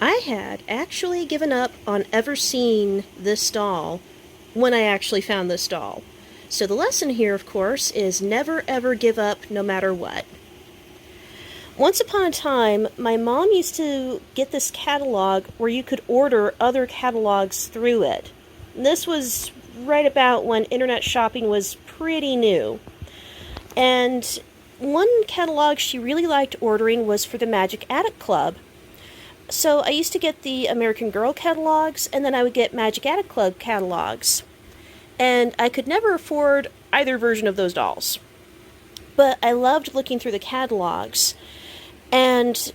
I had actually given up on ever seeing this doll when I actually found this doll. So the lesson here, of course, is never ever give up no matter what. Once upon a time, my mom used to get this catalog where you could order other catalogs through it. This was right about when internet shopping was pretty new. And one catalog she really liked ordering was for the Magic Attic Club. So I used to get the American Girl catalogs, and then I would get Magic Attic Club catalogs. And I could never afford either version of those dolls. But I loved looking through the catalogs. And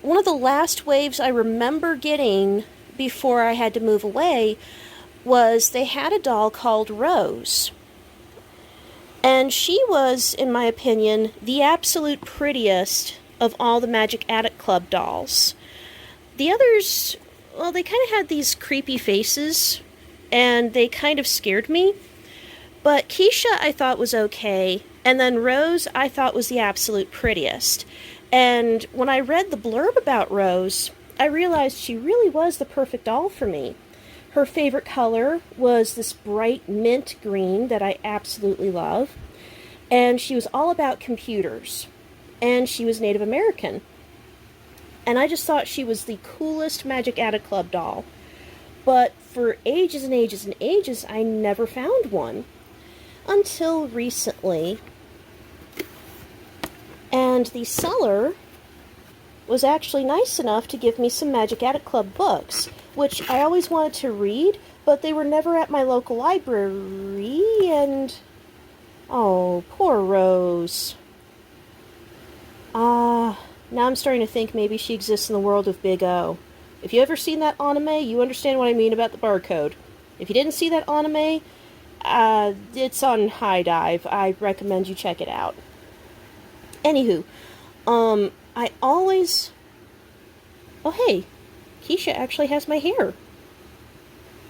one of the last waves I remember getting before I had to move away was they had a doll called Rose. And she was, in my opinion, the absolute prettiest of all the Magic Attic Club dolls. The others, well, they kind of had these creepy faces, and they kind of scared me. But Keisha I thought was okay, and then Rose I thought was the absolute prettiest. And when I read the blurb about Rose, I realized she really was the perfect doll for me. Her favorite color was this bright mint green that I absolutely love. And she was all about computers. And she was Native American. And I just thought she was the coolest Magic Attic Club doll. But for ages and ages and ages, I never found one. Until recently. And the seller was actually nice enough to give me some Magic Attic Club books, which I always wanted to read, but they were never at my local library, and... oh, poor Rose. Now I'm starting to think maybe she exists in the world of Big O. If you ever seen that anime, you understand what I mean about the barcode. If you didn't see that anime, it's on High Dive. I recommend you check it out. Anywho, I always... oh, hey, Keisha actually has my hair.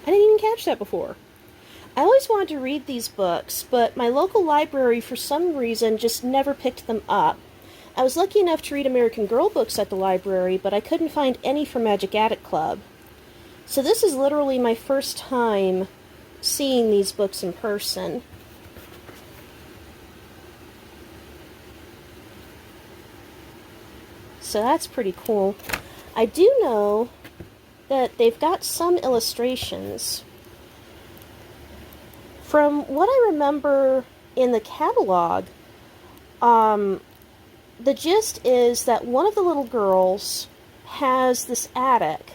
I didn't even catch that before. I always wanted to read these books, but my local library, for some reason, just never picked them up. I was lucky enough to read American Girl books at the library, but I couldn't find any for Magic Attic Club. So this is literally my first time seeing these books in person. So that's pretty cool. I do know that they've got some illustrations. From what I remember in the catalog, the gist is that one of the little girls has this attic,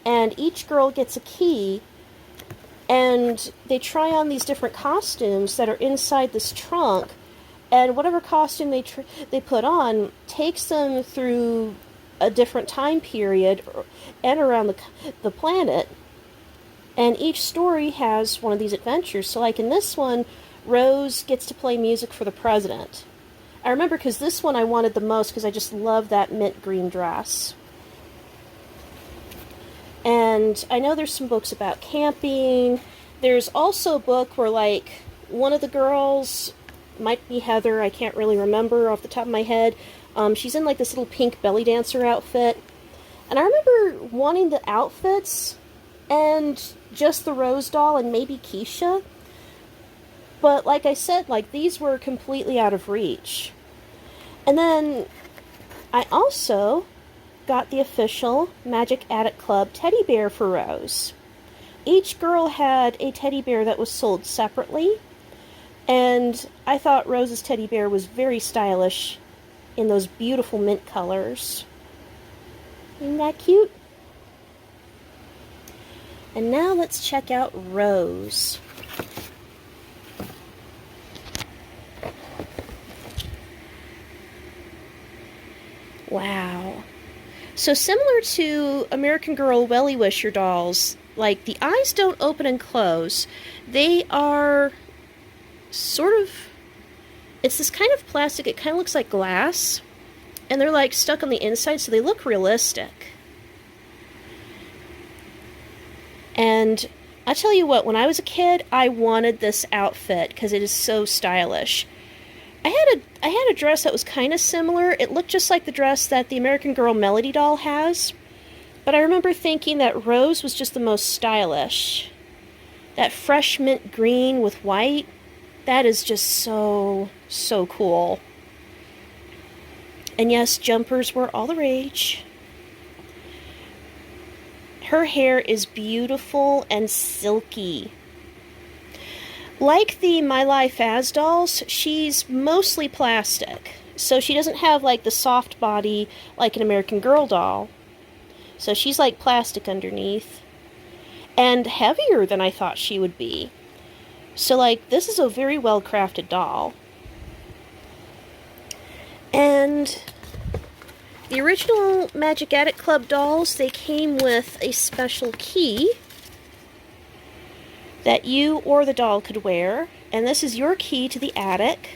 and each girl gets a key, and they try on these different costumes that are inside this trunk, and whatever costume they put on takes them through a different time period and around the planet. And each story has one of these adventures. So like in this one, Rose gets to play music for the president. I remember because this one I wanted the most because I just love that mint green dress. And I know there's some books about camping. There's also a book where like one of the girls... might be Heather, I can't really remember off the top of my head. She's in like this little pink belly dancer outfit. And I remember wanting the outfits and just the Rose doll and maybe Keisha. But like I said, like these were completely out of reach. And then I also got the official Magic Attic Club teddy bear for Rose. Each girl had a teddy bear that was sold separately. And I thought Rose's teddy bear was very stylish in those beautiful mint colors. Isn't that cute? And now let's check out Rose. Wow. So similar to American Girl Welly Wisher dolls, like the eyes don't open and close. They are sort of, it's this kind of plastic, it kind of looks like glass, and they're like stuck on the inside, so they look realistic. And I tell you what, when I was a kid, I wanted this outfit because it is so stylish. I had a dress that was kind of similar. It looked just like the dress that the American Girl Melody doll has, But I remember thinking that Rose was just the most stylish. That fresh mint green with white, that is just so, so cool. And yes, jumpers were all the rage. Her hair is beautiful and silky. Like the My Life As dolls, she's mostly plastic. So she doesn't have like the soft body like an American Girl doll. So she's like plastic underneath. And heavier than I thought she would be. So like, this is a very well crafted doll. And the original Magic Attic Club dolls, they came with a special key that you or the doll could wear. And this is your key to the attic.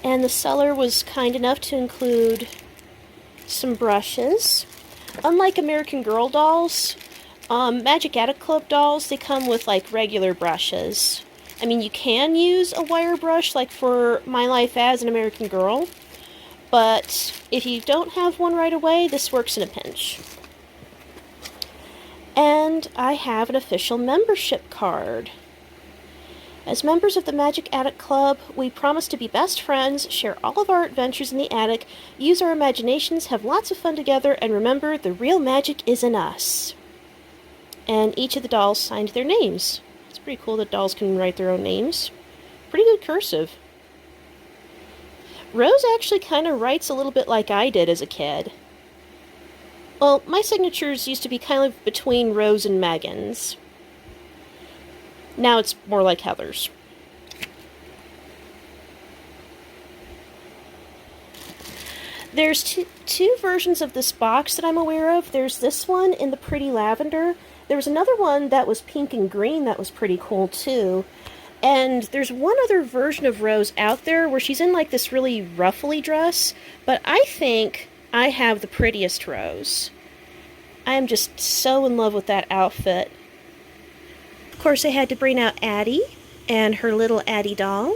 And the seller was kind enough to include some brushes. Unlike American Girl dolls, Magic Attic Club dolls, they come with like regular brushes. I mean, you can use a wire brush like for My Life As an American Girl, but if you don't have one right away, this works in a pinch. And I have an official membership card. As members of the Magic Attic Club, we promise to be best friends, share all of our adventures in the attic, use our imaginations, have lots of fun together, and remember, the real magic is in us. And each of the dolls signed their names. It's pretty cool that dolls can write their own names. Pretty good cursive. Rose actually kind of writes a little bit like I did as a kid. Well, my signatures used to be kind of between Rose and Megan's. Now it's more like Heather's. There's two versions of this box that I'm aware of. There's this one in the pretty lavender. There was another one that was pink and green that was pretty cool too. And there's one other version of Rose out there where she's in like this really ruffly dress. But I think I have the prettiest Rose. I am just so in love with that outfit. Of course, I had to bring out Addie and her little Addie doll,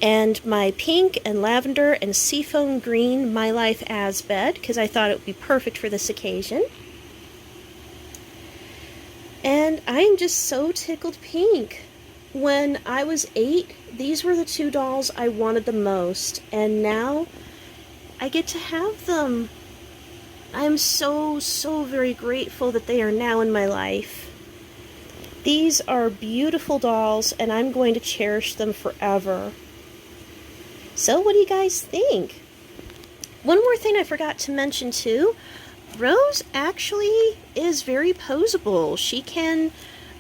and my pink and lavender and seafoam green My Life As bed, because I thought it would be perfect for this occasion. And I am just so tickled pink. When I was 8, these were the two dolls I wanted the most, and now I get to have them. I am so, so very grateful that they are now in my life. These are beautiful dolls, and I'm going to cherish them forever. So, what do you guys think? One more thing I forgot to mention, too. Rose actually is very poseable. She can,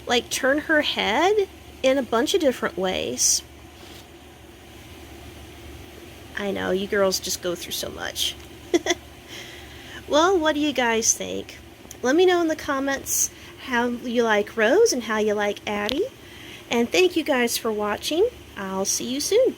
like, turn her head in a bunch of different ways. I know, you girls just go through so much. Well, what do you guys think? Let me know in the comments how you like Rose and how you like Addie. And thank you guys for watching. I'll see you soon.